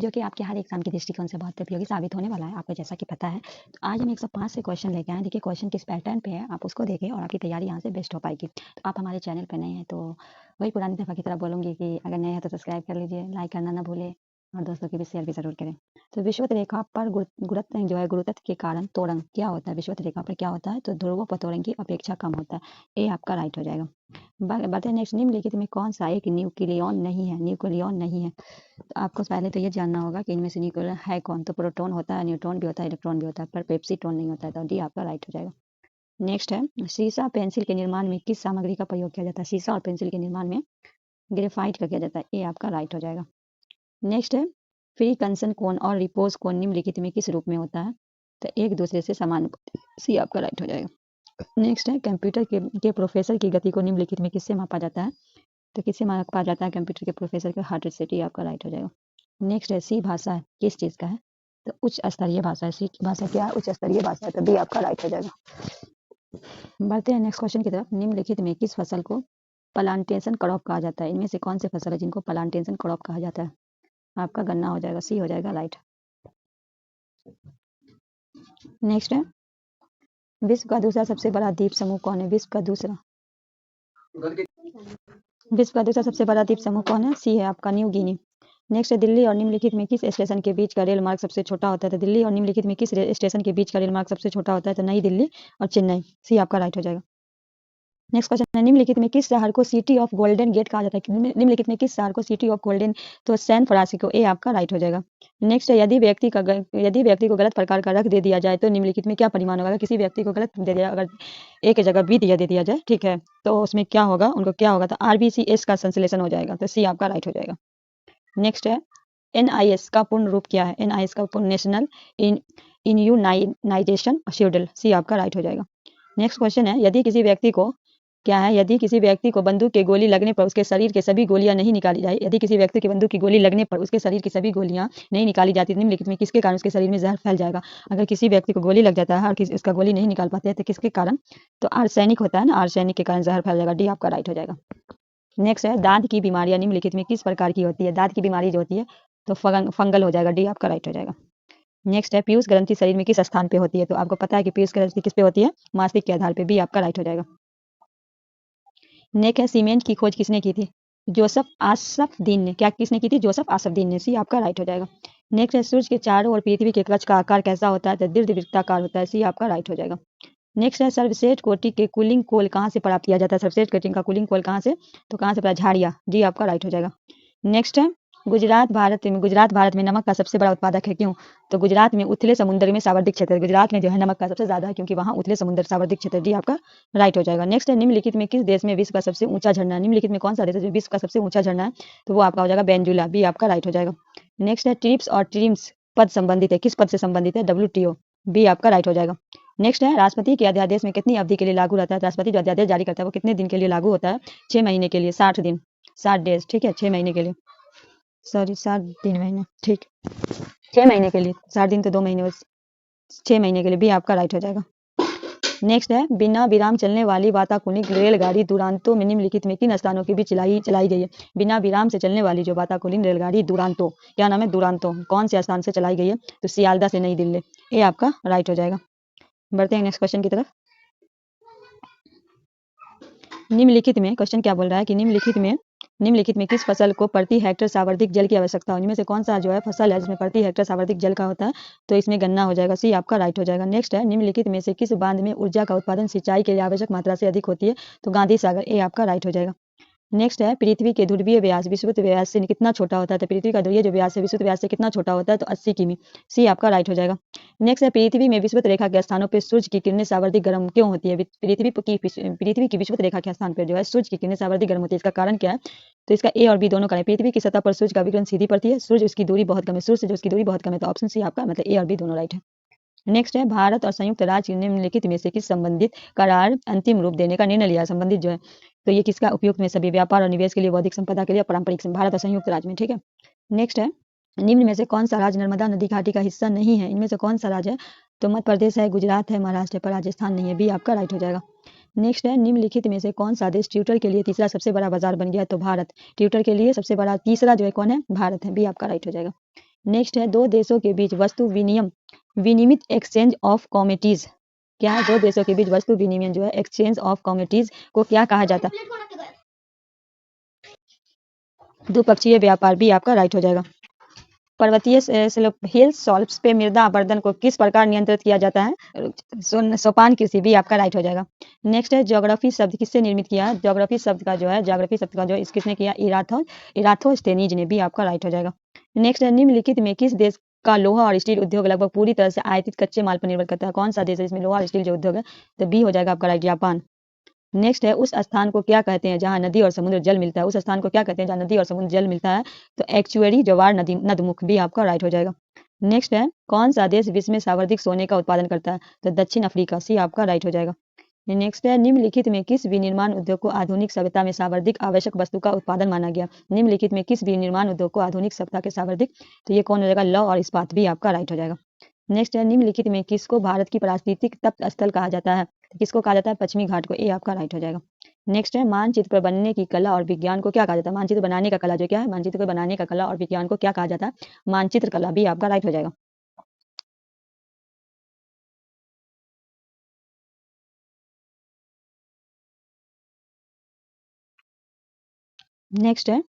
जो कि आपके हर एग्जाम के दृष्टिकोण से बहुत उपयोगी साबित होने वाला है, आपको जैसा कि पता है। तो आज हम 105 से क्वेश्चन लेके आए। देखिए क्वेश्चन किस पैटर्न पे है, आप उसको देखें और आपकी तैयारी यहाँ से बेस्ट हो पाएगी। तो आप हमारे चैनल पर नए हैं तो वही पुरानी दफ़ा की तरह बोलूँगी कि अगर नए हैं तो सब्सक्राइब कर लीजिए, लाइक करना ना भूलें और दोस्तों की भी शेयर भी ज़रूर करें। तो विषुवत रेखा पर गुरुत्व जो है गुरुत्व के कारण त्वरण क्या होता है, विषुवत रेखा पर क्या होता है, तो ध्रुवों पर त्वरण की अपेक्षा कम होता है। ए आपका राइट हो जाएगा। बताइए नेक्स्ट, निम्नलिखित में कौन सा एक न्यूक्लियन नहीं है, न्यूक्लियन नहीं है। तो आपको पहले तो ये जानना होगा कि इनमें से न्यूक्लियन है कौन। तो प्रोटॉन होता है, न्यूट्रॉन भी होता है, इलेक्ट्रॉन भी होता है, पर पेप्सीट्रॉन नहीं होता है। तो डी आपका राइट हो जाएगा। नेक्स्ट है, शीशा पेंसिल के निर्माण में किस सामग्री का प्रयोग किया जाता है। शीशा और पेंसिल के निर्माण में ग्रेफाइट का किया जाता है। ए आपका राइट हो जाएगा। नेक्स्ट है, फ्री कंसन कोण और रिपोज कोण निम्नलिखित में किस रूप में होता है। तो एक दूसरे से समानुपाती। सी आपका राइट हो जाएगा। नेक्स्ट है, कंप्यूटर के प्रोफेसर की गति को निम्नलिखित में किससे मापा जाता है। तो किससे मापा जाता है कंप्यूटर के प्रोफेसर के हार्ट रेट से। टी आपका राइट हो जाएगा। नेक्स्ट है, सी भाषा किस चीज़ का है। तो उच्च स्तरीय भाषा है। सी भाषा क्या है, उच्च स्तरीय भाषा है। तो बी आपका राइट हो जाएगा। बढ़ते हैं नेक्स्ट क्वेश्चन की तरफ। निम्नलिखित में किस फसल को प्लांटेशन क्रॉप कहा जाता है। इनमें से कौन से फसल है जिनको प्लांटेशन क्रॉप कहा जाता है। आपका गन्ना हो जाएगा। सी हो जाएगा राइट। नेक्स्ट है, विश्व का दूसरा सबसे बड़ा द्वीप समूह कौन है। विश्व का दूसरा सबसे बड़ा द्वीप समूह कौन है। सी है आपका न्यू गिनी। नेक्स्ट है, दिल्ली और निम्नलिखित में किस स्टेशन के बीच का रेल मार्ग सबसे छोटा होता है। तो दिल्ली और निम्नलिखित में किस स्टेशन के बीच का रेल मार्ग सबसे छोटा होता है। तो नई दिल्ली और चेन्नई। सी आपका राइट हो जाएगा। नेक्स्ट क्वेश्चन है, निम्नलिखित में किस शहर को सिटी ऑफ गोल्डन गेट कहा जाता है। निम्नलिखित में किस शहर को सिटी ऑफ गोल्डन। तो सैन फ्रांसिस्को। ए आपका राइट हो जाएगा। नेक्स्ट है, यदि व्यक्ति को गलत प्रकार का रख दे दिया जाए तो निम्नलिखित में क्या परिमाण होगा। किसी व्यक्ति को गलत दे दिया, अगर ए की जगह बी दे दिया जाए, ठीक है, तो उसमें क्या होगा, उनको क्या होगा। तो RBCS का संश्लेषण हो जाएगा। तो सी आपका राइट हो जाएगा। नेक्स्ट है, NIS का पूर्ण रूप क्या है। NIS का पूर्ण नेशनल इम्यूनाइजेशन शेड्यूल। सी आपका राइट हो जाएगा। नेक्स्ट क्वेश्चन है, यदि किसी व्यक्ति को बंदूक की गोली लगने पर उसके शरीर की सभी गोलियां नहीं निकाली जाए। यदि किसी व्यक्ति की बंदूक की गोली लगने पर उसके शरीर की सभी गोलियां नहीं निकाली जाती, निम्नलिखित में किसके कारण उसके शरीर में जहर फैल जाएगा। अगर किसी व्यक्ति को गोली लग जाता है और उसका गोली नहीं निकाल पाते हैं तो किसके कारण। तो आर्सेनिक होता है ना, आर्सेनिक के कारण जहर फैल जाएगा। डी आपका राइट हो जाएगा। नेक्स्ट है, दांत की बीमारियां निम्नलिखित में किस प्रकार की होती है। दांत की बीमारी जो होती है तो फंगल हो जाएगा। डी आपका राइट हो जाएगा। नेक्स्ट है, पीयूष ग्रंथि शरीर में किस स्थान पे होती है। तो आपको पता है कि पीयूष ग्रंथि किस पे होती है, मासिक के आधार पे। बी आपका राइट हो जाएगा। नेक्स्ट है, सीमेंट की खोज किसने की थी। जोसेफ आसफदीन ने। क्या किसने की थी, जोसेफ आसफदीन ने। सी आपका राइट हो जाएगा। नेक्स्ट है, सूर्य के चारों ओर पृथ्वी के कवच का आकार कैसा होता है। तो दीर्घवृत्ताकार होता है। सी आपका राइट हो जाएगा। नेक्स्ट है, सर्वश्रेष्ठ कोटि के कूलिंग कोल कहाँ से प्राप्त किया जाता है। सर्वश्रेष्ठ कोटि का कूलिंग कोल कहाँ से, तो कहाँ से प्राप्त, झाड़िया। डी आपका राइट हो जाएगा। नेक्स्ट है, गुजरात भारत में नमक का सबसे बड़ा उत्पादक है। क्यों, तो गुजरात में उथले समुद्र में सावर्दिक क्षेत्र है। गुजरात में जो है नमक का सबसे ज्यादा है क्योंकि वहाँ उथले समुद्र सावर्दिक क्षेत्र। डी आपका राइट हो जाएगा। नेक्स्ट है, निम्नलिखित में किस देश में विश्व का सबसे ऊंचा झरना है। निम्नलिखित में कौन सा देश है जो विश्व का सबसे ऊंचा झरना है, तो वो आपका हो जाएगा बेंजुला। बी आपका राइट हो जाएगा। नेक्स्ट है, ट्रिप्स और ट्रिम्स पद संबंधित है, किस पद से संबंधित है। WTO। बी आपका राइट हो जाएगा। नेक्स्ट है, राष्ट्रपति के अध्यादेश में कितनी अवधि के लिए लागू रहता है। राष्ट्रपति जो अध्यादेश जारी करता है वो कितने दिन के लिए लागू होता है। 6 महीने के लिए, 60 दिन, 60 डेज, ठीक है, 6 महीने के लिए, सॉरी 7 दिन महीने, ठीक, 6 महीने के लिए, 60 दिन तो 2 महीने, 6 महीने के लिए। भी आपका राइट हो जाएगा। नेक्स्ट है, बिना विराम चलने वाली वातानुकूलित रेलगाड़ी दुरांतो में निम्नलिखित में किन स्थानों के बीच चलाई गई है। बिना विराम से चलने वाली जो वातानुकूलित रेलगाड़ी दुरांतो, क्या नाम है, दुरांतो, कौन से स्थान से चलाई गई है, तो सियालदा से नई दिल्ली। ये आपका राइट हो जाएगा। बढ़ते हैं नेक्स्ट क्वेश्चन की तरफ। निम्नलिखित में क्वेश्चन क्या बोल रहा है कि निम्नलिखित में किस फसल को प्रति हेक्टेयर सावर्धिक जल की आवश्यकता हो। इनमें से कौन सा जो है फसल है जिसमें प्रति हेक्टेयर सावर्धिक जल का होता है, तो इसमें गन्ना हो जाएगा। सी आपका राइट हो जाएगा। नेक्स्ट है, निम्नलिखित में से किस बांध में ऊर्जा का उत्पादन सिंचाई के लिए आवश्यक मात्रा से अधिक होती है, तो गांधी सागर। ए आपका राइट हो जाएगा। नेक्स्ट है, पृथ्वी के ध्रुवीय व्यास विषुवत व्यास से कितना छोटा होता है, तो पृथ्वी का ध्रुवीय जो व्यास है विषुवत व्यास से कितना छोटा होता है, तो 80 किमी। सी आपका राइट हो जाएगा। नेक्स्ट है, पृथ्वी में विषुवत रेखा के स्थानों पर सूर्य की किरणें सावर्धिक गर्म क्यों होती है। पृथ्वी की विषुवत रेखा के स्थान पर जो है सूर्य की किरणें सावर्धिक गर्म होती है, इसका कारण क्या है, तो इसका ए और बी दोनों कारण। पृथ्वी की सतह पर सूर्य का विकिरण सीधी पड़ती है, सूर्य उसकी दूरी बहुत कम है, सूर्य से जो उसकी दूरी बहुत कम है, तो ऑप्शन सी आपका मतलब ए और बी दोनों राइट है। नेक्स्ट है, भारत और संयुक्त राज्य निम्नलिखित में से किस संबंधित करार अंतिम रूप देने का निर्णय लिया। संबंधित जो है तो ये किसका उपयुक्त में सभी व्यापार और निवेश के लिए, बौद्धिक संपदा के लिए, पारंपरिक भारत और संयुक्त राज्य में, ठीक है। नेक्स्ट है, निम्न में से कौन सा राज्य नर्मदा नदी घाटी का हिस्सा नहीं है। इनमें से कौन सा राज्य है, तो मध्य प्रदेश है, गुजरात है, महाराष्ट्र है, पर राजस्थान नहीं है। बी आपका राइट हो जाएगा। नेक्स्ट है, निम्नलिखित में से कौन सा देश ट्विटर के लिए तीसरा सबसे बड़ा बाजार बन गया है, तो भारत। ट्विटर के लिए सबसे बड़ा तीसरा जो है कौन है, भारत है। बी आपका राइट हो जाएगा। नेक्स्ट है दो देशों के बीच वस्तु विनिमित एक्सचेंज ऑफ कमोडिटीज। क्या है? दो देशों के बीच वस्तु विनिमय जो है एक्सचेंज ऑफ कमोडिटीज को क्या कहा जाता है? द्विपक्षीय व्यापार भी आपका राइट हो जाएगा। पर्वतीय हिल सॉल्प्स पे मृदा अपरदन को किस प्रकार नियंत्रित किया जाता है? सोपान कृषि भी आपका राइट हो जाएगा। नेक्स्ट है ज्योग्राफी शब्द किससे निर्मित किया है? ज्योग्राफी शब्द का जो है किसने किया? इराथोस्थेनीज ने भी आपका राइट हो जाएगा। नेक्स्ट है निम्नलिखित में किस देश का लोहा और स्टील उद्योग लगभग पूरी तरह से आयातित कच्चे माल पर निर्भर करता है? कौन सा देश है जिसमें लोहा और स्टील जो उद्योग है? तो बी हो जाएगा आपका राइट, जापान। नेक्स्ट है उस स्थान को क्या कहते हैं जहां नदी और समुद्र जल मिलता है? उस स्थान को क्या कहते हैं जहां नदी और समुद्र जल मिलता है? तो एक्चुअरी जवार नदी नदमुख भी आपका राइट हो जाएगा। नेक्स्ट है कौन सा देश विश्व में सर्वाधिक सोने का उत्पादन करता है? तो दक्षिण अफ्रीका, सी आपका राइट हो जाएगा। नेक्स्ट है निम्नलिखित में किस विनिर्माण उद्योग को आधुनिक सभ्यता में सर्वाधिक आवश्यक वस्तु का उत्पादन माना गया? निम्नलिखित में किस विनिर्माण उद्योग को आधुनिक सभ्यता के सर्वाधिक, तो ये कौन हो जाएगा? लौह और इस्पात भी आपका राइट हो जाएगा। नेक्स्ट है निम्नलिखित में किसको भारत की प्राकृतिक तप्त स्थल कहा जाता है? किसको कहा जाता है? पश्चिमी घाट को, ए आपका राइट हो जाएगा। नेक्स्ट है मानचित्र पर बनने की कला और विज्ञान को क्या कहा जाता है? मानचित्र बनाने का कला जो क्या है? मानचित्र को बनाने का कला और विज्ञान को क्या कहा जाता है? मानचित्र कला भी आपका राइट हो जाएगा। नेक्स्ट है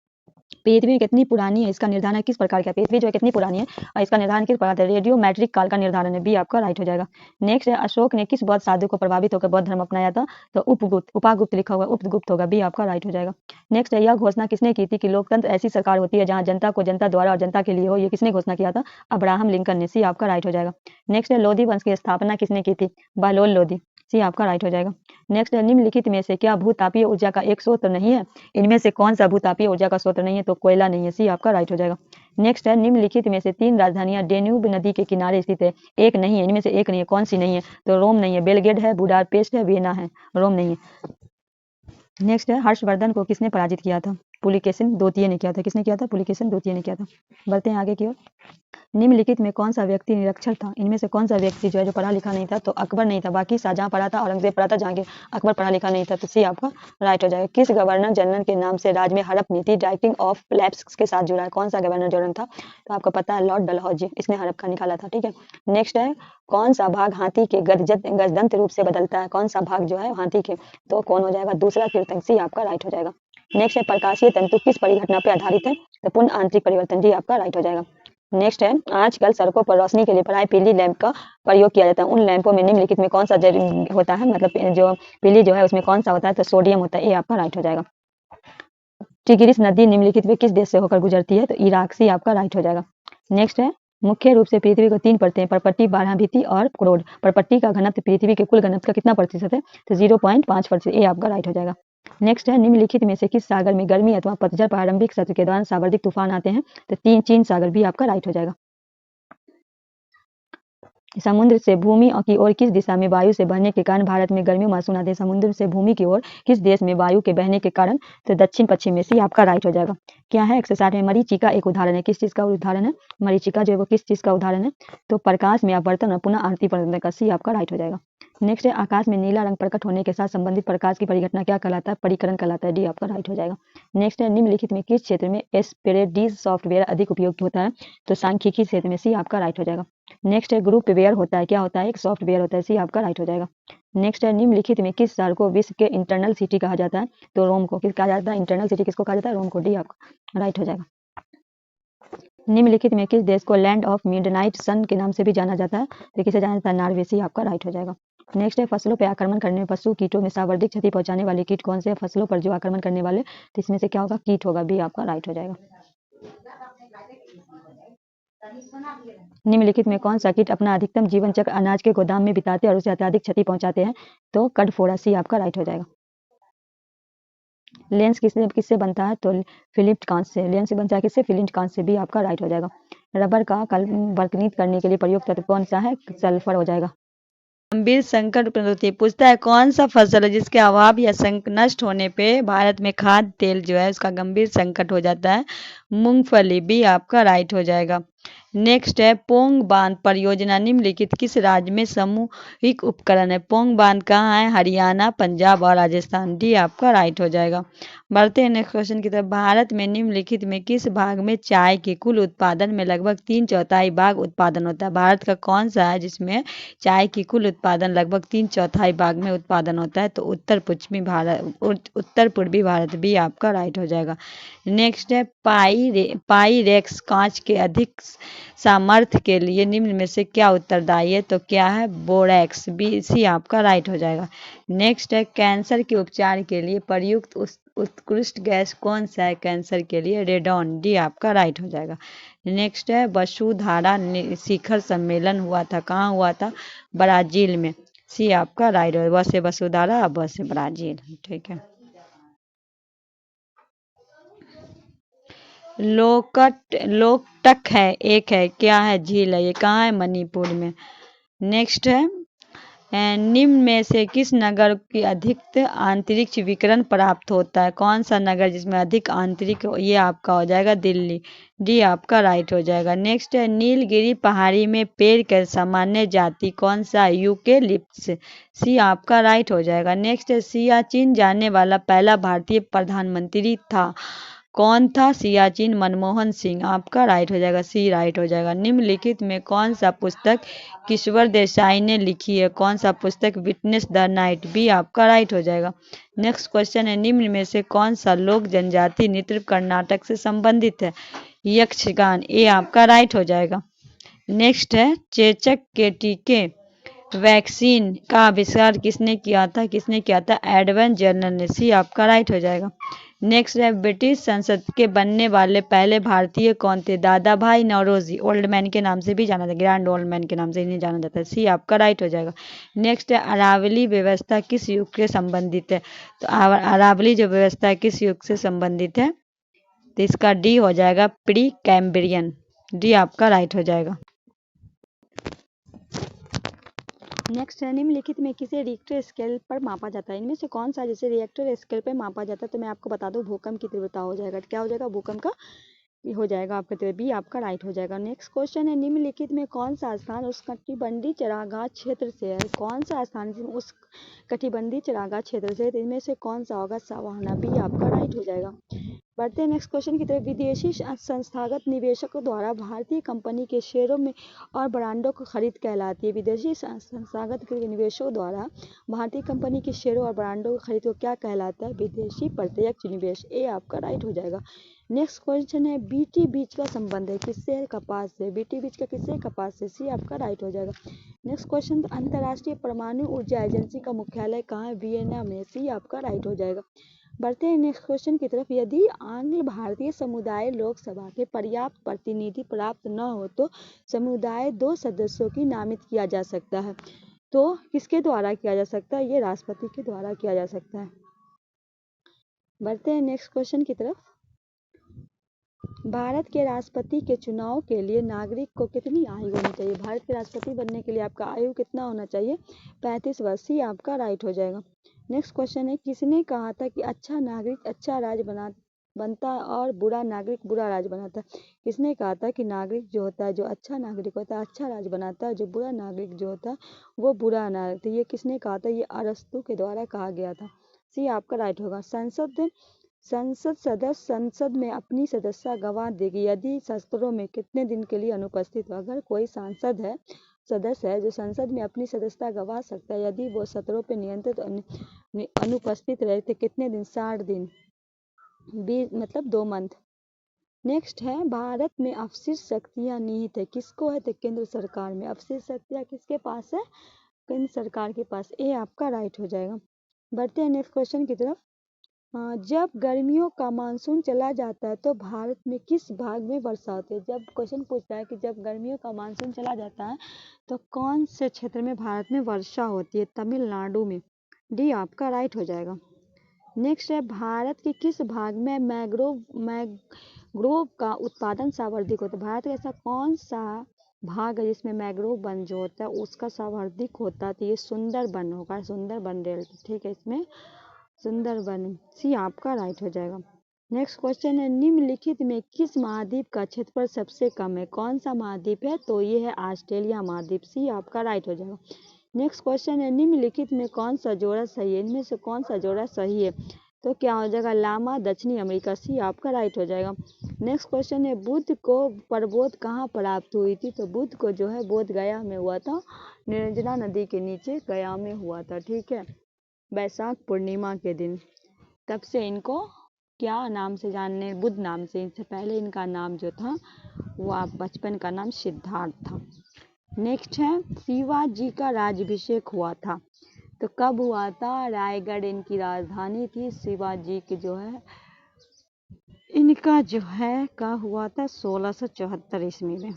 पृथ्वी कितनी पुरानी है, इसका निर्धारण किस प्रकार का? पृथ्वी जो है कितनी पुरानी है और इसका निर्धारण किस प्रकार? रेडियो मैट्रिक काल का निर्धारण है, बी आपका राइट हो जाएगा। नेक्स्ट है अशोक ने किस बौद्ध साधु को प्रभावित होकर बौद्ध धर्म अपनाया था? तो उपागुप्त लिखा हुआ, उपगुप्त होगा, बी आपका राइट हो जाएगा। नेक्स्ट है यह घोषणा किसने की थी कि लोकतंत्र ऐसी सरकार होती है जहां जनता को जनता द्वारा और जनता के लिए हो? ये किसने घोषणा किया था? अब्राहम लिंकन ने, सी आपका राइट हो जाएगा। नेक्स्ट है लोधी वंश की स्थापना किसने की थी? बहलोल लोधी, सी आपका राइट हो जाएगा। नेक्स्ट है निम्नलिखित में से क्या भूतापीय ऊर्जा का एक स्रोत नहीं है? इनमें से कौन सा भूतापीय ऊर्जा का स्रोत नहीं है? तो कोयला नहीं है, सी आपका राइट हो जाएगा। नेक्स्ट है निम्नलिखित में से तीन राजधानियां डेन्यूब नदी के किनारे स्थित है, एक नहीं है, इनमें से एक नहीं है, कौन सी नहीं है? तो रोम नहीं है, बेलग्रेड है, बुडापेस्ट है, वियना है, रोम नहीं है। नेक्स्ट है हर्षवर्धन को किसने पराजित किया था? पुलिकेशिन द्वितीय ने किया था। किसने किया था? पुलिकेशिन द्वितीय ने किया था। बढ़ते हैं आगे की ओर। निम्नलिखित में कौन सा व्यक्ति निरक्षर था? इनमें से कौन सा व्यक्ति जो है जो पढ़ा लिखा नहीं था? तो अकबर नहीं था, बाकी शाहजहां पढ़ा था, औरंगजेब पढ़ा था, जहांगीर। अकबर पढ़ा लिखा नहीं था, तो सी आपका राइट हो जाएगा। किस गवर्नर जनरल के नाम से राज्य में हड़प नीति डायरेक्टिंग ऑफ लैप्स के साथ जुड़ा है? कौन सा गवर्नर जनरल था? तो आपको पता है लॉर्ड डलहौजी, इसने हड़प का निकाला था, ठीक है। नेक्स्ट है कौन सा भाग हाथी के गजदंत रूप से बदलता है? कौन सा भाग जो है हाथी के? तो कौन हो जाएगा? दूसरा कीर्तन, सी आपका राइट हो जाएगा। नेक्स्ट है प्रकाशीय तंतु किस परिघटना पे आधारित है? तो पूर्ण आंतरिक परिवर्तन, जी आपका राइट हो जाएगा। नेक्स्ट है आजकल सड़कों पर रोशनी के लिए प्राय पीली लैंप का प्रयोग किया जाता है। उन लैंपों में निम्नलिखित में कौन सा होता है? मतलब जो पीली जो है उसमें कौन सा होता है? तो सोडियम होता है, ये आपका राइट हो जाएगा। टिग्रिस नदी निम्नलिखित में किस देश से होकर गुजरती है? तो इराक, से आपका राइट हो जाएगा। नेक्स्ट है मुख्य रूप से पृथ्वी को तीन परतें, परपट्टी, बारहभीति और क्रोड। परपट्टी का घनत्व पृथ्वी के कुल घनत्व का कितना प्रतिशत है? तो 0.5%, ये आपका राइट हो जाएगा। नेक्स्ट है निम्नलिखित में से किस सागर में गर्मी अथवा पतझड़ प्रारंभिक सत्र के दौरान सावर्धिक तूफान आते हैं? तो चीन सागर, भी आपका राइट हो जाएगा। समुद्र से भूमि की ओर किस दिशा में वायु से बहने के कारण भारत में गर्मी मानसून आते हैं? समुद्र से भूमि की ओर किस देश में वायु के बहने के कारण? तो दक्षिण पश्चिम में, सी आपका राइट हो जाएगा। क्या है? 160 में मरीचिका एक उदाहरण है, किस चीज का उदाहरण है? मरीचिका जो है वो किस चीज का उदाहरण है? तो प्रकाश में अपवर्तन और पुनः आरती परिवर्तन का, सी आपका राइट हो जाएगा। नेक्स्ट है आकाश में नीला रंग प्रकट होने के साथ संबंधित प्रकाश की परिघटना क्या कहलाता है? परिकरण कहलाता है, डी आपका राइट हो जाएगा। नेक्स्ट है निम्नलिखित में किस क्षेत्र में एस्पेरेडीज सॉफ्टवेयर अधिक उपयोग होता है? तो सांख्यिकी क्षेत्र में, सी आपका राइट हो जाएगा। नेक्स्ट है ग्रुप वेयर होता है, क्या होता है? एक सॉफ्टवेयर होता है, सी आपका राइट हो जाएगा। नेक्स्ट है निम्नलिखित में किस शहर को विश्व के इंटरनल सिटी कहा जाता है? तो रोम को। किस कहा जाता है? इंटरनल सिटी किसको कहा जाता है? रोम को, डी आपका राइट हो जाएगा। निम्नलिखित में किस देश को लैंड ऑफ मिडनाइट सन के नाम से भी जाना जाता है? तो किसे जाना जाता है? नॉर्वे, सी आपका राइट हो जाएगा। नेक्स्ट है फसलों पर आक्रमण करने पशु कीटों में सर्वाधिक क्षति पहुंचाने वाले कीट कौन से हैं? फसलों पर जो आक्रमण करने वाले, तो इसमें से क्या होगा? कीट होगा, बी आपका राइट हो जाएगा। निम्नलिखित में कौन सा कीट अपना अधिकतम जीवन चक्र अनाज के गोदाम में बिताते हैं और उसे अत्यधिक क्षति पहुंचाते हैं? तो कडफोड़ा, सी आपका राइट हो जाएगा। लेंस किससे किससे बनता है? तो फिलिप्ट कांच से। लेंस से बनता है किससे? फिलिप्ट कांच से, भी आपका राइट हो जाएगा। रबर का वर्णित करने के लिए प्रयुक्त तत्व कौन सा है? सल्फर हो जाएगा। गंभीर संकट प्रस्तुति पूछता है कौन सा फसल है जिसके अभाव या नष्ट होने पे भारत में खाद्य तेल जो है उसका गंभीर संकट हो जाता है? मूंगफली, भी आपका राइट हो जाएगा। नेक्स्ट है पोंग बांध परियोजना निम्नलिखित किस राज्य में सामूहिक उपकरण है? पोंग बांध कहाँ है? हरियाणा, पंजाब और राजस्थान। डी आपका राइट हो जाएगा। बढ़ते हैं नेक्स्ट क्वेश्चन की तरफ। भारत में निम्नलिखित में किस भाग में चाय के कुल उत्पादन में लगभग 3/4 भाग उत्पादन होता है? भारत का कौन सा है जिसमें चाय की कुल उत्पादन लगभग 3/4 भाग में उत्पादन होता है? तो उत्तर पूर्वी भारत। भी आपका राइट हो जाएगा। नेक्स्ट है पाईरेक्स कांच के अधिक सामर्थ्य के लिए निम्न में से क्या उत्तरदायी है? तो क्या है? बोरैक्स। बी सी आपका राइट हो जाएगा। नेक्स्ट है कैंसर के उपचार के लिए प्रयुक्त उत्कृष्ट गैस कौन सा है? कैंसर के लिए रेडॉन। डी आपका राइट हो जाएगा। नेक्स्ट है वसुधारा शिखर सम्मेलन हुआ था, कहाँ हुआ था? ब्राजील में। सी आपका राइट हो। व से वसुधारा, ब से ब्राजील। ठीक है। लोकटक है, एक है, क्या है? झील है। ये कहाँ है? मणिपुर में। नेक्स्ट है निम्न में से किस नगर की अधिक अंतरिक्ष विकिरण प्राप्त होता है? कौन सा नगर जिसमें अधिक आंतरिक? ये आपका हो जाएगा दिल्ली। डी आपका राइट हो जाएगा। नेक्स्ट है नीलगिरी पहाड़ी में पेड़ के सामान्य जाति कौन सा? यूकेलिप्टस। सी आपका राइट हो जाएगा। नेक्स्ट है सियाचिन जाने वाला पहला भारतीय प्रधानमंत्री था, कौन था? सियाचिन मनमोहन सिंह। आपका राइट हो जाएगा। सी राइट हो जाएगा। निम्नलिखित में कौन सा पुस्तक किशोर देसाई ने लिखी है? कौन सा पुस्तक? Witness the night. भी आपका राइट हो जाएगा। नेक्स्ट क्वेश्चन है निम्न में से कौन सा लोक जनजाति नृत्य कर्नाटक से संबंधित है? यक्षगान। ए आपका राइट हो जाएगा। नेक्स्ट है चेचक के टीके वैक्सीन का आविष्कार किसने किया था? किसने किया था? एडवन जर्नल ने। सी आपका राइट हो जाएगा। नेक्स्ट है ब्रिटिश संसद के बनने वाले पहले भारतीय कौन थे? दादा भाई नौरोजी, ओल्ड मैन के नाम से भी जाना जाता है, ग्रैंड ओल्ड मैन के नाम से इन्हें जाना जाता है। सी आपका राइट हो जाएगा। नेक्स्ट है अरावली व्यवस्था किस युग के संबंधित है? तो अरावली जो व्यवस्था है किस युग से संबंधित है? तो इसका डी हो जाएगा प्री कैम्ब्रियन। डी आपका राइट हो जाएगा। नेक्स्ट है निम्नलिखित में किसे रिक्टर स्केल पर मापा जाता है? इनमें से कौन सा जिसे रिएक्टर स्केल पर मापा जाता है? तो मैं आपको बता दूं भूकंप की तीव्रता हो जाएगा। क्या हो जाएगा? भूकंप का हो जाएगा आपका। तो बी आपका राइट हो जाएगा। नेक्स्ट क्वेश्चन है निम्नलिखित में कौन सा स्थान उष्णकटिबंधीय चरागाह क्षेत्र से है? कौन सा स्थान उस कटिबंधीय चरागाह क्षेत्र से? इनमें से कौन सा होगा? सवाना। बी आपका राइट हो जाएगा। बढ़ते हैं नेक्स्ट क्वेश्चन की तरफ। विदेशी संस्थागत निवेशकों द्वारा भारतीय कंपनी के शेयरों में और ब्रांडों को खरीद कहलाती है। विदेशी संस्थागत निवेशकों द्वारा भारतीय कंपनी के शेयरों और ब्रांडों को खरीद को क्या कहलाता है? विदेशी प्रत्यक्ष निवेश। ए आपका राइट हो जाएगा। नेक्स्ट क्वेश्चन है बीटी बीज का संबंध है किससे? है कपास से। बीटी बीज का किससे? कपास से। सी आपका राइट हो जाएगा। नेक्स्ट क्वेश्चन अंतर्राष्ट्रीय परमाणु ऊर्जा एजेंसी का मुख्यालय कहाँ है? वियना में। सी आपका राइट हो जाएगा। बढ़ते हैं नेक्स्ट क्वेश्चन की तरफ। यदि आंग्ल भारतीय समुदाय लोकसभा के पर्याप्त प्रतिनिधि प्राप्त न हो तो समुदाय 2 सदस्यों की नामित किया जा सकता है। तो किसके द्वारा किया जा सकता है? ये राष्ट्रपति के द्वारा किया जा सकता है। बढ़ते हैं नेक्स्ट क्वेश्चन की तरफ। भारत के राष्ट्रपति के चुनाव के लिए नागरिक को कितनी आयु होनी चाहिए? भारत के राष्ट्रपति बनने के लिए आपका आयु कितना होना चाहिए? 35 वर्ष। ही आपका राइट हो जाएगा। नेक्स्ट क्वेश्चन है किसने कहा था कि अच्छा नागरिक अच्छा राज बनता है और बुरा नागरिक बुरा राज बनाता है? किसने कहा था कि नागरिक जो होता है, जो अच्छा नागरिक होता है अच्छा राज बनाता है, जो बुरा नागरिक जो होता है वो बुरा नागरिक? तो ये किसने कहा था? ये अरस्तु के द्वारा कहा गया था। सी आपका राइट होगा। संसद सदस्य संसद में अपनी सदस्यता गंवा देगी यदि सत्रों में कितने दिन के लिए अनुपस्थित हो? अगर कोई सांसद है, सदस्य है जो संसद में अपनी सदस्यता गंवा सकता है यदि वो सत्रों पर नियंत्रित अनुपस्थित रहे थे। कितने दिन? 60 दिन। 20 मतलब 2 मंथ। नेक्स्ट है भारत में अवशिष्ट शक्तियां निहित है किसको है? तो केंद्र सरकार में। अवशिष्ट शक्तियां किसके पास है? केंद्र सरकार के पास। ए आपका राइट हो जाएगा। बढ़ते हैं नेक्स्ट क्वेश्चन की तरफ। जब गर्मियों का मानसून चला जाता है तो भारत में किस भाग में वर्षा होती है? जब क्वेश्चन पूछता है कि जब गर्मियों का मानसून चला जाता है तो कौन से क्षेत्र में भारत में वर्षा होती है? तमिलनाडु में। डी आपका राइट हो जाएगा। नेक्स्ट है भारत के किस भाग में मैंग्रोव का उत्पादन सर्वाधिक होता है? भारत का ऐसा कौन सा भाग है जिसमें मैंग्रोव वन जो होता है उसका सर्वाधिक होता है? तो ये सुंदरबन होगा, सुंदरबन डेल्टा। ठीक है, इसमें सुंदरबन। सी आपका राइट हो जाएगा। नेक्स्ट क्वेश्चन है निम्नलिखित में किस महाद्वीप का क्षेत्रफल सबसे कम है? कौन सा महाद्वीप है? तो ये है ऑस्ट्रेलिया महाद्वीप। सी आपका राइट हो जाएगा। नेक्स्ट क्वेश्चन है निम्नलिखित में कौन सा जोड़ा सही है? इनमें से कौन सा जोड़ा सही है? तो क्या हो जाएगा? लामा, दक्षिणी अमेरिका। सी आपका राइट हो जाएगा। नेक्स्ट क्वेश्चन है बुद्ध को प्रबोध कहाँ प्राप्त हुई थी? तो बुद्ध को जो है बोध गया में हुआ था, निरंजना नदी के नीचे गया में हुआ था। ठीक है, बैसाख पूर्णिमा के दिन। तब से इनको क्या नाम से जानने? बुद्ध नाम से। इससे पहले इनका नाम जो था वो बचपन का नाम सिद्धार्थ था। नेक्स्ट है शिवाजी का राज्याभिषेक हुआ था तो कब हुआ था? रायगढ़ इनकी राजधानी थी। शिवाजी की जो है इनका जो है कब हुआ था? 1674 ईस्वी में।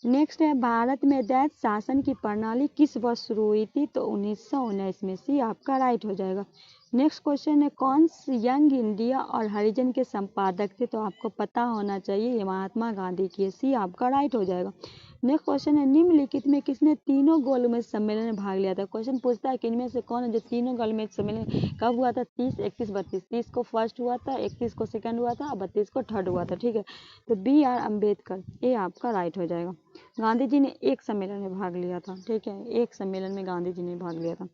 नेक्स्ट है भारत में दैत्य शासन की प्रणाली किस वर्ष शुरू हुई थी? तो 1919 में। सी आपका राइट हो जाएगा। नेक्स्ट क्वेश्चन है कौन यंग इंडिया और हरिजन के संपादक थे? तो आपको पता होना चाहिए, ये महात्मा गांधी की है। सी आपका राइट हो जाएगा। नेक्स्ट क्वेश्चन है निम्नलिखित में किसने तीनों गोलमेज सम्मेलन में भाग लिया था? क्वेश्चन पूछता है कि इनमें से कौन है जो तीनों गोलमेज सम्मेलन कब हुआ था? 30, 31, 32। 30 को फर्स्ट हुआ था, 31 को सेकंड हुआ था और 32 को थर्ड हुआ था। ठीक है, तो बी आर अम्बेडकर, ये आपका राइट हो जाएगा। गांधी जी ने एक सम्मेलन में भाग लिया था। ठीक है, एक सम्मेलन में गांधी जी ने भाग लिया था।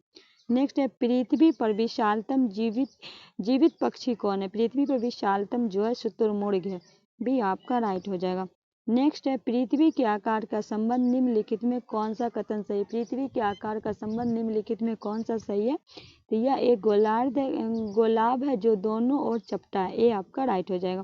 नेक्स्ट है पृथ्वी पर विशालतम जीवित पक्षी कौन है? पृथ्वी पर विशालतम जो है शुतुरमुर्ग है। भी आपका राइट हो जाएगा। नेक्स्ट है पृथ्वी के आकार का संबंध निम्नलिखित में कौन सा कथन सही है? पृथ्वी के आकार का संबंध निम्नलिखित में कौन सा सही है? तो यह एक गोलार्ध है जो दोनों ओर चपटा है। ये आपका राइट हो जाएगा।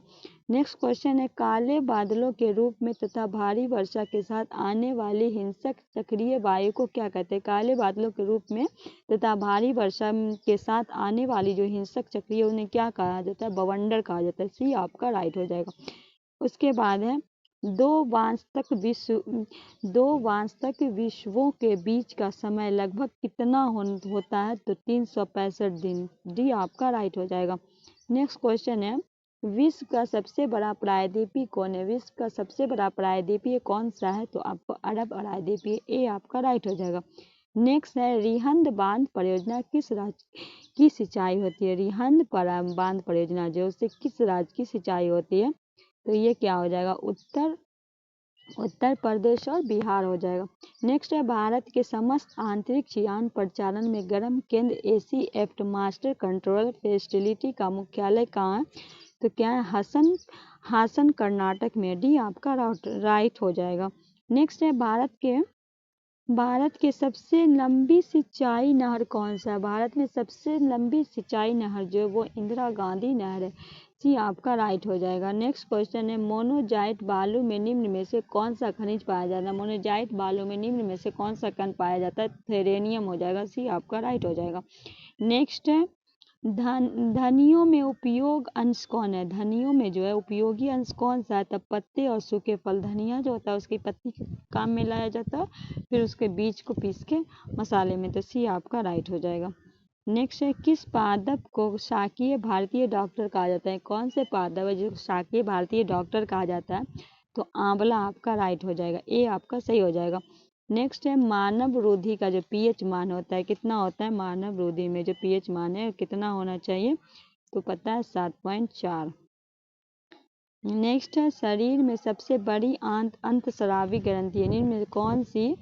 नेक्स्ट क्वेश्चन है काले बादलों के रूप में तथा भारी वर्षा के साथ आने वाली हिंसक चक्रीय वायु को क्या कहते हैं? काले बादलों के रूप में तथा भारी वर्षा के साथ आने वाली जो हिंसक चक्रीय उन्हें क्या कहा जाता है? बवंडर कहा जाता है। सी आपका राइट हो जाएगा। उसके बाद है दो वास्तविक विश्वों के बीच का समय लगभग कितना होता है? तो 365 दिन। डी आपका राइट हो जाएगा। नेक्स्ट क्वेश्चन है विश्व का सबसे बड़ा प्रायद्वीपीय कौन है? विश्व का सबसे बड़ा प्रायद्वीपीय कौन सा है? तो आपको अरब प्रायद्वीपीय। ए आपका राइट हो जाएगा। नेक्स्ट है रिहंद बांध परियोजना किस राज्य की सिंचाई होती है? रिहंद बांध परियोजना जो उससे किस राज्य की सिंचाई होती है? तो ये क्या हो जाएगा? उत्तर प्रदेश और बिहार हो जाएगा। नेक्स्ट है भारत के समस्त आंतरिक यान परिचालन में गर्म केंद्र एसीएफ्ट मास्टर कंट्रोल फैसिलिटी का मुख्यालय कहाँ है? तो क्या है? हासन कर्नाटक में। डी आपका राइट हो जाएगा। नेक्स्ट है भारत के सबसे लंबी सिंचाई नहर कौन सा है? भारत में सबसे लंबी सिंचाई नहर जो है वो इंदिरा गांधी नहर है। सी आपका राइट हो जाएगा। नेक्स्ट क्वेश्चन है मोनोजाइट बालू में निम्न में से कौन सा खनिज पाया जाता है? मोनोजाइट बालू में निम्न में से कौन सा कण पाया जाता है? थेरेनियम हो जाएगा। सी आपका राइट हो जाएगा। नेक्स्ट है धनियों में उपयोग अंश कौन है? धनियों में जो है उपयोगी अंश कौन सा है? तब पत्ते और सूखे फल। धनिया जो होता है उसकी पत्ती के काम में लाया जाता है, फिर उसके बीज को पीस के मसाले में। तो सी आपका राइट हो जाएगा। नेक्स्ट है किस पादप को शाकीय भारतीय डॉक्टर कहा जाता है? कौन से पादप है जो शाकीय भारतीय डॉक्टर कहा जाता है? तो आंवला आपका राइट हो जाएगा। ए आपका सही हो जाएगा। नेक्स्ट है मानव रुधि का जो पीएच मान होता है कितना होता है? मानव रुधि में जो पीएच मान है कितना होना चाहिए? तो पता है 7.4। नेक्स्ट है शरीर में सबसे बड़ी अंतस्रावी ग्रंथि है निम्न में कौन सी?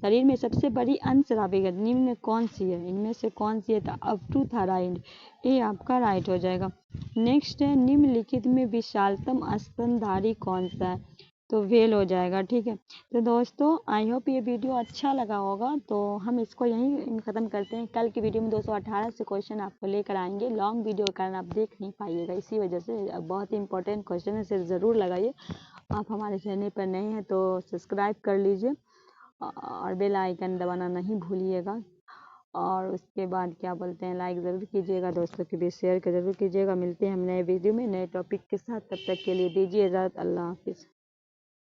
शरीर में सबसे बड़ी अंतस्रावी ग्रंथि निम्न में कौन सी है? इनमें से कौन सी है? तो अप्टूथायरॉइड। ये आपका राइट हो जाएगा। नेक्स्ट है निम्नलिखित में विशालतम स्तनधारी कौन सा है? तो व्हेल हो जाएगा। ठीक है, तो दोस्तों आई होप ये वीडियो अच्छा लगा होगा। तो हम इसको यहीं ख़त्म करते हैं। कल की वीडियो में 218 से क्वेश्चन आपको लेकर आएंगे। लॉन्ग वीडियो के कारण आप देख नहीं पाइएगा, इसी वजह से बहुत ही इंपॉर्टेंट क्वेश्चन है, इसे ज़रूर लगाइए। आप हमारे चैनल पर नए हैं तो सब्सक्राइब कर लीजिए और बेल आइकन दबाना नहीं भूलिएगा। और उसके बाद क्या बोलते हैं, लाइक ज़रूर कीजिएगा, दोस्तों के बीच शेयर ज़रूर कीजिएगा। मिलते हैं हम नए वीडियो में नए टॉपिक के साथ। तब तक के लिए दीजिए इजाज़त। अल्लाह हाफिज़।